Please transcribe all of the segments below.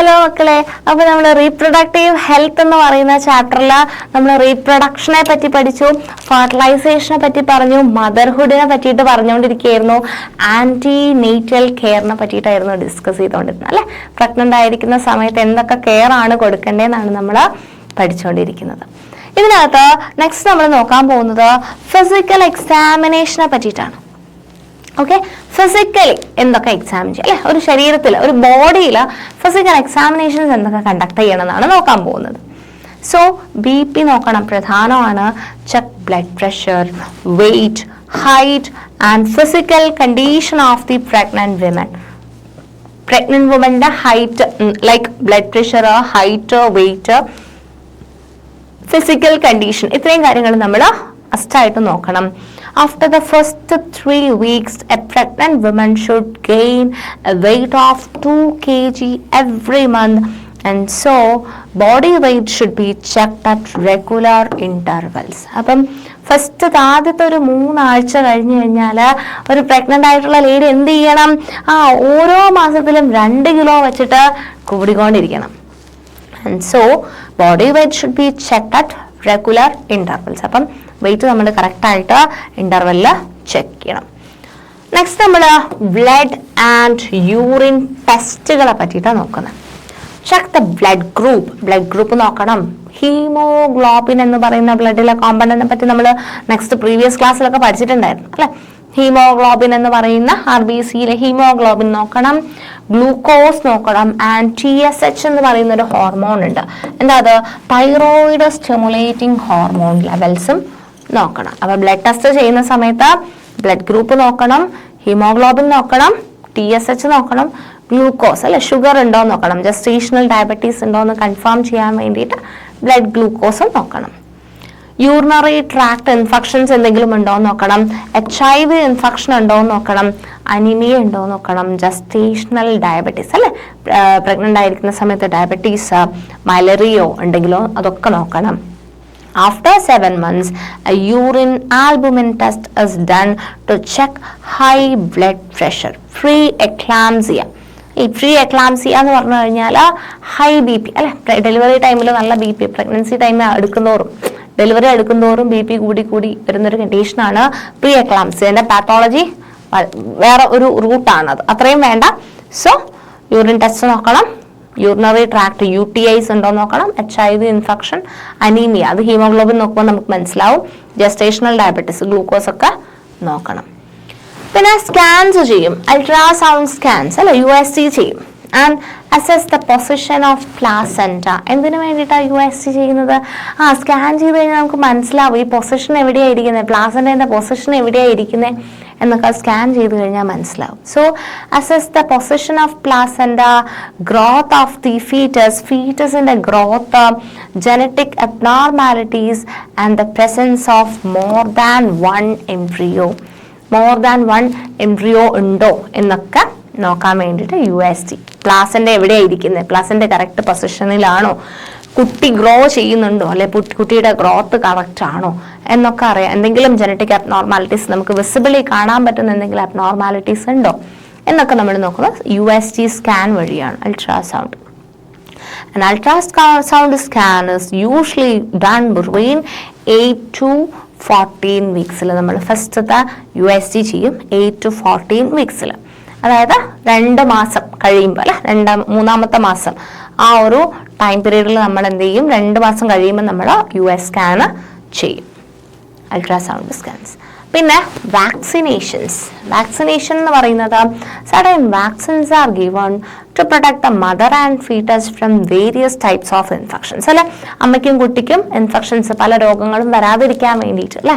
Hello മക്കളെ, അപ്പോൾ നമ്മൾ റീപ്രൊഡക്റ്റീവ് ഹെൽത്ത് എന്ന് പറയുന്ന ചാപ്റ്ററിൽ നമ്മൾ റീപ്രൊഡക്ഷനെ പറ്റി പഠിച്ചു, ഫെർട്ടിലൈസേഷനെ പറ്റി പറഞ്ഞു, മദർഹുഡിനെ പറ്റിയിട്ട് പറഞ്ഞുകൊണ്ടിരിക്കുകയായിരുന്നു, ആൻറ്റി നേറ്റൽ കെയറിനെ പറ്റിയിട്ടായിരുന്നു ഡിസ്കസ് ചെയ്തുകൊണ്ടിരുന്നത് അല്ലേ. പ്രഗ്നൻ്റ് ആയിരിക്കുന്ന സമയത്ത് എന്തൊക്കെ കെയർ ആണ് കൊടുക്കേണ്ടതെന്നാണ് നമ്മൾ പഠിച്ചുകൊണ്ടിരിക്കുന്നത്. ഇതിനകത്ത് നെക്സ്റ്റ് നമ്മൾ നോക്കാൻ പോകുന്നത് ഫിസിക്കൽ എക്സാമിനേഷനെ പറ്റിയിട്ടാണ്. ഓക്കെ, ഫിസിക്കലി എന്തൊക്കെ എക്സാം ചെയ്യുക അല്ലെ, ഒരു ശരീരത്തിൽ ഒരു ബോഡിയിൽ ഫിസിക്കൽ എക്സാമിനേഷൻസ് എന്തൊക്കെ കണ്ടക്ട് ചെയ്യണമെന്നാണ് നോക്കാൻ പോകുന്നത്. സോ BP നോക്കണം, പ്രധാനമാണ്. Check blood pressure, weight, height and physical condition of the pregnant women. Pregnant വുമന്റെ height, like blood pressure, height, weight, physical condition, ഇത്രയും കാര്യങ്ങൾ നമ്മൾ മസ്റ്റായിട്ട് നോക്കണം. After the first 3 weeks, a pregnant woman should gain a weight of 2 kg every month, and so body weight should be checked at regular intervals. അപ്പം ആദ്യത്തെ ഒരു 3 ആഴ്ച കഴിഞ്ഞു കഴിഞ്ഞാൽ ഒരു പ്രഗ്നൻ്റ് ആയിട്ടുള്ള ലേഡി എന്ത് ചെയ്യണം? ഓരോ മാസത്തിലും 2 കിലോ വെച്ചിട്ട് കൂടിക്കൊണ്ടിരിക്കണം. And so body weight should be checked at regular intervals. അപ്പം വെയിറ്റ് നമ്മൾ കറക്റ്റായിട്ട് ഇൻ്റർവെല്ലിൽ ചെക്ക് ചെയ്യണം. നെക്സ്റ്റ് നമ്മൾ ബ്ലഡ് ആൻഡ് യൂറിൻ ടെസ്റ്റുകളെ പറ്റിയിട്ടാണ് നോക്കുന്നത്. ചെക്ക് ദ ബ്ലഡ് ഗ്രൂപ്പ് നോക്കണം. ഹീമോഗ്ലോബിൻ എന്ന് പറയുന്ന ബ്ലഡിലെ കോമ്പൗണ്ടിനെ പറ്റി നമ്മൾ നെക്സ്റ്റ് പ്രീവിയസ് ക്ലാസ്സിലൊക്കെ പഠിച്ചിട്ടുണ്ടായിരുന്നു അല്ലേ. ഹീമോഗ്ലോബിൻ എന്ന് പറയുന്ന RBCയിലെ ഹീമോഗ്ലോബിൻ നോക്കണം, ഗ്ലൂക്കോസ് നോക്കണം, ആൻഡ് TSH എന്ന് പറയുന്ന ഒരു ഹോർമോൺ ഉണ്ട്. എന്താ അത്? തൈറോയിഡ് സ്റ്റിമുലേറ്റിംഗ് ഹോർമോൺ ലെവൽസും നോക്കണം. അപ്പൊ ബ്ലഡ് ടെസ്റ്റ് ചെയ്യുന്ന സമയത്ത് ബ്ലഡ് ഗ്രൂപ്പ് നോക്കണം, ഹീമോഗ്ലോബിൻ നോക്കണം, TSH നോക്കണം, ഗ്ലൂക്കോസ് അല്ലെ ഷുഗർ ഉണ്ടോ നോക്കണം, ജസ്റ്റേഷണൽ ഡയബറ്റീസ് ഉണ്ടോ എന്ന് കൺഫേം ചെയ്യാൻ വേണ്ടിയിട്ട് ബ്ലഡ് ഗ്ലൂക്കോസും നോക്കണം. യൂറിനറി ട്രാക്ട് ഇൻഫെക്ഷൻസ് എന്തെങ്കിലും ഉണ്ടോ എന്ന് നോക്കണം, HIV ഇൻഫെക്ഷൻ ഉണ്ടോ എന്ന് നോക്കണം, അനീമിയ ഉണ്ടോ എന്ന് നോക്കണം, ജസ്റ്റേഷണൽ ഡയബറ്റീസ് അല്ലെ പ്രഗ്നൻ്റ് ആയിരിക്കുന്ന സമയത്ത് ഡയബറ്റീസ്, മലേറിയോ ഉണ്ടെങ്കിലോ അതൊക്കെ നോക്കണം. After 7 months, a urine albumin test is done to check high blood pressure. Pre-eclampsia. ഈ pre-eclampsia എന്ന് പറഞ്ഞു കഴിഞ്ഞാൽ ഹൈ BP അല്ലെ, ഡെലിവറി ടൈമിൽ നല്ല BP, പ്രഗ്നൻസി ടൈമിൽ ഡെലിവറി എടുക്കുന്നതോറും BP കൂടി വരുന്നൊരു കണ്ടീഷനാണ് pre-eclampsia. അതിൻ്റെ പാത്തോളജി വേറെ ഒരു റൂട്ടാണത്, അത്രയും വേണ്ട. സോ യൂറിൻ ടെസ്റ്റ് നോക്കണം, യൂറിനറി ട്രാക്ട് UTIs ഉണ്ടോ നോക്കണം, HIV ഇൻഫെക്ഷൻ, അനീമിയ, അത് ഹീമോഗ്ലോബിൻ നോക്കുമ്പോൾ നമുക്ക് മനസ്സിലാവും, ജസ്റ്റേഷണൽ ഡയബറ്റീസ്, ഗ്ലൂക്കോസ് ഒക്കെ നോക്കണം. പിന്നെ സ്കാൻസ് ചെയ്യും, അൾട്രാസൗണ്ട് സ്കാൻസ് അല്ലെ, USG ചെയ്യും. And assess the position of placenta. എന്തിനു വേണ്ടിയിട്ടാണ് USG ചെയ്യുന്നത്? സ്കാൻ ചെയ്ത് കഴിഞ്ഞാൽ നമുക്ക് മനസ്സിലാവും ഈ പൊസിഷൻ എവിടെയാണ് ഇരിക്കുന്നത്, പ്ലാസെന്റയുടെ പൊസിഷൻ എവിടെയാണ് ഇരിക്കുന്നത് എന്നൊക്കെ സ്കാൻ ചെയ്ത് കഴിഞ്ഞാൽ മനസ്സിലാവും. So assess the position of placenta, growth of the ഫീറ്റസിന്റെ growth, genetic abnormalities and the presence of more than one embryo ഉണ്ടോ എന്നൊക്കെ നോക്കാൻ വേണ്ടിയിട്ട് USG. പ്ലാസെന്റ എവിടെയാണ് ഇരിക്കുന്നത്, പ്ലാസെന്റ കറക്റ്റ് പൊസിഷനിലാണോ, കുട്ടി ഗ്രോ ചെയ്യുന്നുണ്ടോ അല്ലെ, കുട്ടിയുടെ ഗ്രോത്ത് കറക്റ്റ് ആണോ എന്നൊക്കെ അറിയാം. എന്തെങ്കിലും ജനറ്റിക് അബ്നോർമാലിറ്റീസ്, നമുക്ക് വിസിബിളി കാണാൻ പറ്റുന്ന എന്തെങ്കിലും അബ്നോർമാലിറ്റീസ് ഉണ്ടോ എന്നൊക്കെ നമ്മൾ നോക്കുന്നത് USG സ്കാൻ വഴിയാണ്, ultrasound. An ultrasound scan is usually done between 8 to 14 weeks. നമ്മൾ ഫസ്റ്റത്തെ USG ചെയ്യും 8 to 14 weeks. അതായത് 2 മാസം കഴിയുമ്പോൾ അല്ലെ, 3-ാമത്തെ മാസം ആ ഒരു ടൈം പീരീഡിൽ നമ്മൾ എന്ത് ചെയ്യും, 2 മാസം കഴിയുമ്പോൾ നമ്മൾ US സ്കാൻ ചെയ്യും, അൾട്രാസൗണ്ട് സ്കാൻസ്. പിന്നെ വാക്സിനേഷൻ എന്ന് പറയുന്നത് certain vaccines are given to protect the mother and fetus from various types of infections. അല്ലെ, അമ്മയ്ക്കും കുട്ടിക്കും ഇൻഫെക്ഷൻസ്, പല രോഗങ്ങളും വരാതിരിക്കാൻ വേണ്ടിയിട്ട് അല്ലെ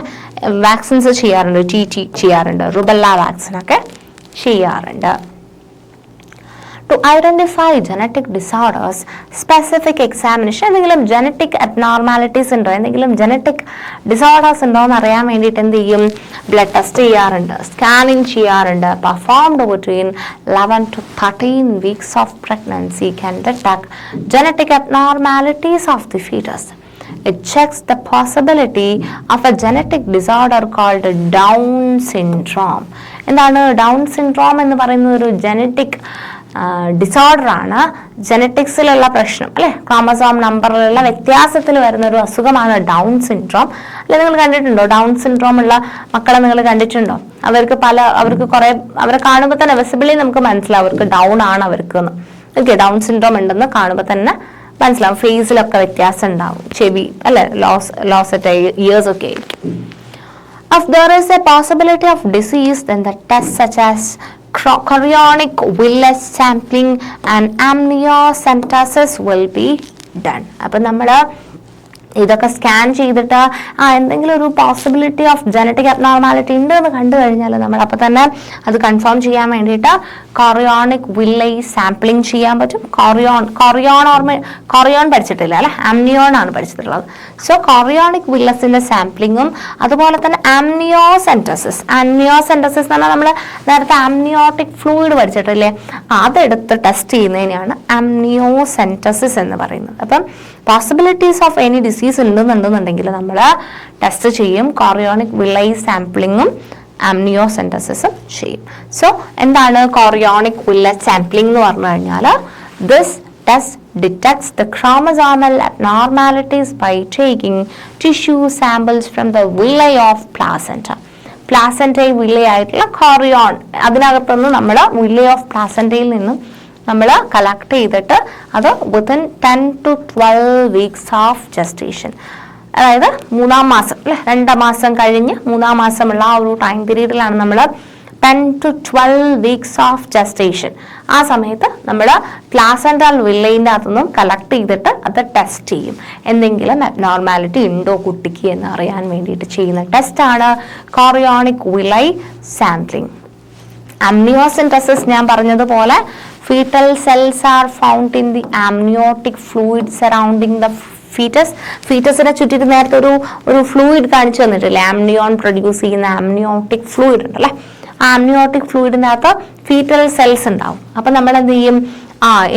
വാക്സിൻസ് ചെയ്യാറുണ്ട്. TT ചെയ്യാറുണ്ട്, റുബെല്ല വാക്സിൻ ഒക്കെ ചെയ്യാറുണ്ട്. To identify genetic disorders, specific examination, എന്തെങ്കിലും ജനറ്റിക് അബ്നോർമാലിറ്റീസ് ഉണ്ടോ, എന്തെങ്കിലും ജനറ്റിക് ഡിസോർഡേഴ്സ് ഉണ്ടോ എന്ന് അറിയാൻ വേണ്ടിയിട്ട് എന്ത് ചെയ്യും, ബ്ലഡ് ടെസ്റ്റ് ചെയ്യാറുണ്ട്, സ്കാനിങ് ചെയ്യാറുണ്ട്. Performed between 11 to 13 weeks of pregnancy can detect genetic abnormalities of the fetus. It checks the possibility of a genetic disorder called Down syndrome. എന്താണ് ഡൗൺ സിൻഡ്രോം എന്ന് പറയുന്നത്? ഒരു ജനറ്റിക് ഡിസോർഡറാണ്, ജനറ്റിക്സിലുള്ള പ്രശ്നം അല്ലെ, ക്രോമസോം നമ്പറിലുള്ള വ്യത്യാസത്തിൽ വരുന്ന ഒരു അസുഖമാണ് ഡൗൺ സിൻഡ്രോം. അല്ലെ, നിങ്ങൾ കണ്ടിട്ടുണ്ടോ ഡൗൺ സിൻഡ്രോം ഉള്ള മക്കളെ നിങ്ങൾ കണ്ടിട്ടുണ്ടോ? അവർക്ക് കുറെ അവരെ കാണുമ്പോൾ തന്നെ വിസിബിളി നമുക്ക് മനസ്സിലാവും അവർക്ക് ഡൗൺ ആണ് അവർക്ക് എന്ന്. ഓക്കെ, ഡൗൺ സിൻഡ്രോം ഉണ്ടെന്ന് കാണുമ്പോൾ തന്നെ മനസ്സിലാവും. ഫേസിലൊക്കെ വ്യത്യാസം ഉണ്ടാവും, ചെവി അല്ലെ ലോസ് ഇയേഴ്സ് ഒക്കെ ആയിരിക്കും. If there is a possibility of disease, then the tests such as chorionic villus sampling and amniocentesis will be done. അപ്പോൾ നമ്മൾ ഇതൊക്കെ സ്കാൻ ചെയ്തിട്ട് എന്തെങ്കിലും ഒരു പോസിബിലിറ്റി ഓഫ് ജനറ്റിക് അബ്നോർമാലിറ്റി ഉണ്ട് എന്ന് കണ്ടു കഴിഞ്ഞാൽ നമ്മൾ അപ്പോൾ തന്നെ അത് കൺഫേം ചെയ്യാൻ വേണ്ടിയിട്ട് കൊറിയോണിക് വില്ലൈ സാമ്പിളിങ് ചെയ്യാൻ പറ്റും. കൊറിയോൺ പഠിച്ചിട്ടില്ല അല്ലെ, ആംനിയോൺ ആണ് പഠിച്ചിട്ടുള്ളത്. സോ കൊറിയോണിക് വില്ലസിന്റെ സാമ്പിളിങ്ങും അതുപോലെ തന്നെ ആംനിയോസെന്റസിസ് എന്ന് പറഞ്ഞാൽ നമ്മൾ നേരത്തെ ആംനിയോട്ടിക് ഫ്ലൂയിഡ് പഠിച്ചിട്ടില്ലേ, അതെടുത്ത് ടെസ്റ്റ് ചെയ്യുന്നതിനാണ് ആംനിയോസെന്റസിസ് എന്ന് പറയുന്നത്. അപ്പം പോസിബിലിറ്റീസ് ഓഫ് എനി ഡിസീസ് ഉണ്ടെന്നുണ്ടെങ്കിൽ നമ്മൾ ടെസ്റ്റ് ചെയ്യും. കൊറിയോണിക് വില്ലൈ സാമ്പിളിങ്ങും ആംനിയോസെന്റസിസും ചെയ്യും. സോ എന്താണ് കൊറിയോണിക് വില്ലസ് സാമ്പിളിംഗ് എന്ന് പറഞ്ഞു കഴിഞ്ഞാൽ, this test detects the chromosomal abnormalities by taking tissue samples from the villi of placenta. പ്ലാസെന്റയിൽ വില്ലി ആയിട്ടുള്ള കൊറിയോൺ അതിനകത്തുനിന്ന് നമ്മൾ വില്ലി ഓഫ് പ്ലാസെന്റയിൽ നിന്നും നമ്മൾ കളക്ട് ചെയ്തിട്ട് അത് within 10 to 12 weeks of gestation, അതായത് 3-ാം മാസം അല്ലെ, 2 മാസം കഴിഞ്ഞ് 3-ാം മാസമുള്ള ആ ഒരു ടൈം പീരീഡിലാണ് നമ്മൾ 10 to 12 weeks ഓഫ് ജസ്റ്റേഷൻ. ആ സമയത്ത് നമ്മൾ പ്ലാസെന്റൽ വില്ലയിൻ്റെ അകത്തുനിന്നും കളക്ട് ചെയ്തിട്ട് അത് ടെസ്റ്റ് ചെയ്യും. എന്തെങ്കിലും അബ്നോർമാലിറ്റി ഉണ്ടോ കുട്ടിക്ക് എന്ന് അറിയാൻ വേണ്ടിയിട്ട് ചെയ്യുന്ന ടെസ്റ്റാണ് കൊറിയോണിക് വില്ലൈ സാമ്പിളിംഗ്. ആംനിയോസെന്റസിസ് ഞാൻ പറഞ്ഞതുപോലെ fetal cells are found in the amniotic fluid surrounding the ഫീറ്റസിനെ ചുറ്റിട്ട് നേരത്തെ ഒരു ഫ്ലൂയിഡ് കാണിച്ചു തന്നിട്ടില്ലേ, ആംനിയോൺ പ്രൊഡ്യൂസ് ചെയ്യുന്ന ആംനിയോട്ടിക് ഫ്ലൂയിഡ് ഉണ്ടല്ലേ, ആ ആംനിയോട്ടിക് ഫ്ലൂയിഡിനകത്ത് ഫീറ്റൽ സെൽസ് ഉണ്ടാവും. അപ്പൊ നമ്മൾ എന്ത് ചെയ്യും,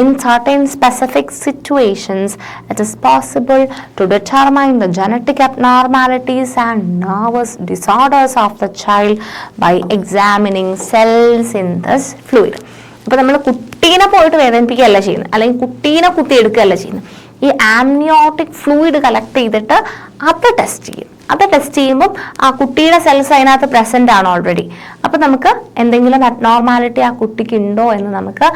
in certain specific situations it is possible to determine the genetic abnormalities and nervous disorders of the child by examining cells in this fluid. അപ്പൊ നമ്മൾ കുട്ടീനെ പോയിട്ട് വേദനിപ്പിക്കുകയല്ല ചെയ്യുന്നത്, അല്ലെങ്കിൽ കുട്ടീനെ കുത്തിയെടുക്കുകയല്ല ചെയ്യുന്നത്. ഈ ആംനിയോട്ടിക് ഫ്ലൂയിഡ് കളക്ട് ചെയ്തിട്ട് അത് ടെസ്റ്റ് ചെയ്യും. അത് ടെസ്റ്റ് ചെയ്യുമ്പോൾ ആ കുട്ടിയുടെ സെൽസ് അതിനകത്ത് പ്രസന്റ് ആണ് ഓൾറെഡി. അപ്പൊ നമുക്ക് എന്തെങ്കിലും അബ്നോർമാലിറ്റി ആ കുട്ടിക്ക് ഉണ്ടോ എന്ന് നമുക്ക്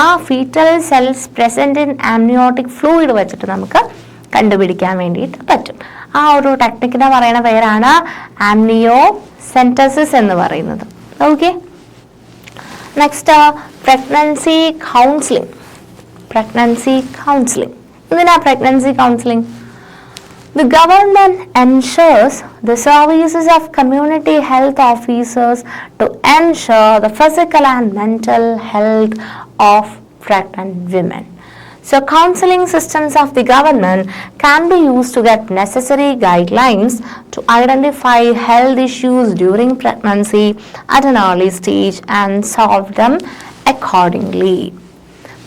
ആ fetal cells present in amniotic fluid വെച്ചിട്ട് നമുക്ക് കണ്ടുപിടിക്കാൻ വേണ്ടിയിട്ട് പറ്റും. ആ ഒരു ടെക്നിക്കിനെ പറയുന്ന പേരാണ് ആംനിയോസെന്റസിസ് എന്ന് പറയുന്നത്. Okay, next pregnancy counseling. എന്തിനാ pregnancy counseling? The government ensures the services of community health officers to ensure the physical and mental health of pregnant women. So counseling systems of the government can be used to get necessary guidelines to identify health issues during pregnancy at an early stage and solve them accordingly.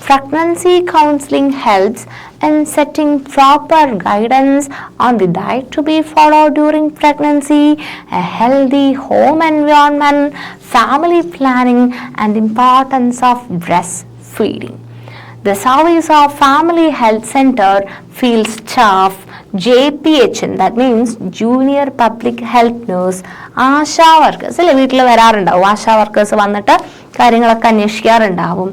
Pregnancy counseling helps in setting proper guidance on the diet to be followed during pregnancy, a healthy home environment, family planning, and the importance of breastfeeding. The service of Family Health Center field staff, JPHN, that means Junior Public Health Nurse, ASHA workers അല്ലെ, വീട്ടിൽ വരാറുണ്ടാവും ASHA workers വന്നിട്ട് കാര്യങ്ങളൊക്കെ അന്വേഷിക്കാറുണ്ടാവും.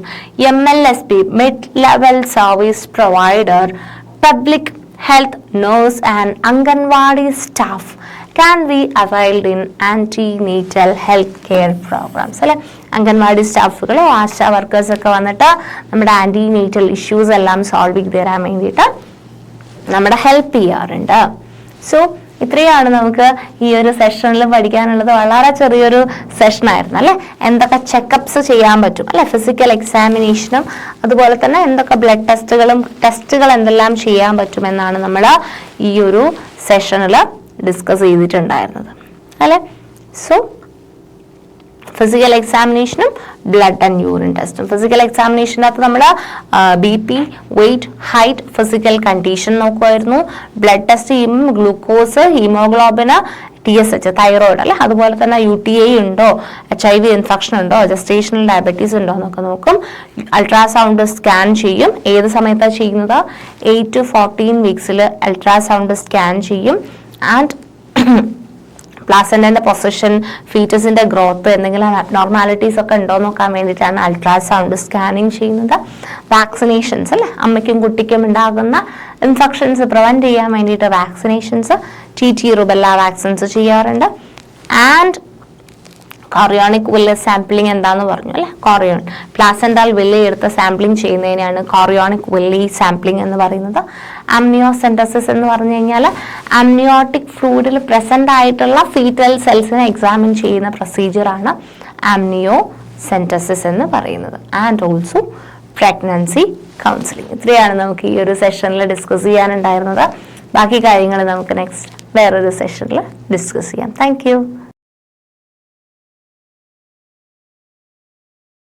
MLSP, mid level service provider, public health nurse and anganwadi staff can be availed in antenatal health care programs. അല്ലെ, anganwadi സ്റ്റാഫുകളോ ASHA workers ഒക്കെ വന്നിട്ട് നമ്മുടെ antenatal issues എല്ലാം solve ചെയ്ത് തരാൻ വേണ്ടിയിട്ട് നമ്മുടെ ഹെൽപ്പ് ചെയ്യാറുണ്ട്. സോ ഇത്രയാണ് നമുക്ക് ഈ ഒരു സെഷനിൽ പഠിക്കാനുള്ളത്. വളരെ ചെറിയൊരു സെഷനായിരുന്നു അല്ലെ. എന്തൊക്കെ ചെക്കപ്സ് ചെയ്യാൻ പറ്റും അല്ലെ, ഫിസിക്കൽ എക്സാമിനേഷനും അതുപോലെ തന്നെ എന്തൊക്കെ ബ്ലഡ് ടെസ്റ്റുകൾ എന്തെല്ലാം ചെയ്യാൻ പറ്റുമെന്നാണ് നമ്മൾ ഈ ഒരു സെഷനിൽ ഡിസ്കസ് ചെയ്തിട്ടുണ്ടായിരുന്നത് അല്ലെ. സോ ഫിസിക്കൽ എക്സാമിനേഷനും ബ്ലഡ് ആൻഡ് യൂറിൻ ടെസ്റ്റും. ഫിസിക്കൽ എക്സാമിനേഷനകത്ത് നമ്മൾ BP, weight, height, physical condition നോക്കുമായിരുന്നു. ബ്ലഡ് ടെസ്റ്റ് ചെയ്യുമ്പോൾ ഗ്ലൂക്കോസ്, ഹീമോഗ്ലോബിന്, TSH തൈറോയിഡ് അല്ലെ, അതുപോലെ തന്നെ UTI ഉണ്ടോ, HIV ഇൻഫെക്ഷൻ ഉണ്ടോ, ജസ്റ്റേഷണൽ ഡയബറ്റീസ് ഉണ്ടോ എന്നൊക്കെ നോക്കും. അൾട്രാസൗണ്ട് സ്കാൻ ചെയ്യും. ഏത് സമയത്താണ് ചെയ്യുന്നത്? 8 to 14 വീക്സിൽ അൾട്രാസൗണ്ട് സ്കാൻ ചെയ്യും. ആൻഡ് പ്ലാസന്റന്റെ പൊസിഷൻ, ഫീറ്റസിന്റെ ഗ്രോത്ത്, എന്തെങ്കിലും അബ്നോർമാലിറ്റീസ് ഒക്കെ ഉണ്ടോ നോക്കാൻ വേണ്ടിയിട്ടാണ് അൾട്രാസൗണ്ട് സ്കാനിങ് ചെയ്യുന്നത്. വാക്സിനേഷൻസ് അല്ലെ, അമ്മയ്ക്കും കുട്ടിക്കും ഉണ്ടാകുന്ന ഇൻഫെക്ഷൻസ് പ്രിവെന്റ് ചെയ്യാൻ വേണ്ടിയിട്ട് വാക്സിനേഷൻസ്, TT റുബെല്ല വാക്സിൻസ് ചെയ്യാറുണ്ട്. ആൻഡ് കോറിയോണിക് വില്ല സാമ്പിളിംഗ് എന്താന്ന് പറഞ്ഞു അല്ലെ, കോറിയോൺ പ്ലാസന്റൽ വില്ല എടുത്ത് സാമ്പിളിംഗ് ചെയ്യുന്നതിനാണ് കോറിയോണിക് വില്ലി സാമ്പിളിംഗ് എന്ന് പറയുന്നത്. അമ്നിയോസെന്റസിസ് എന്ന് പറഞ്ഞു കഴിഞ്ഞാൽ അമ്നിയോട്ടിക് ഫ്ലൂയിഡിൽ പ്രസന്റ് ആയിട്ടുള്ള ഫീറ്റൽ സെൽസിനെ എക്സാമിൻ ചെയ്യുന്ന പ്രൊസീജിയറാണ് അമ്നിയോസെന്റസിസ് എന്ന് പറയുന്നത്. And also pregnancy counselling. ഇത്രയാണ് നമുക്ക് ഈ ഒരു സെഷനിൽ ഡിസ്കസ് ചെയ്യാനുണ്ടായിരുന്നത്. ബാക്കി കാര്യങ്ങൾ നമുക്ക് നെക്സ്റ്റ് വേറൊരു സെഷനിൽ ഡിസ്കസ് ചെയ്യാം. താങ്ക്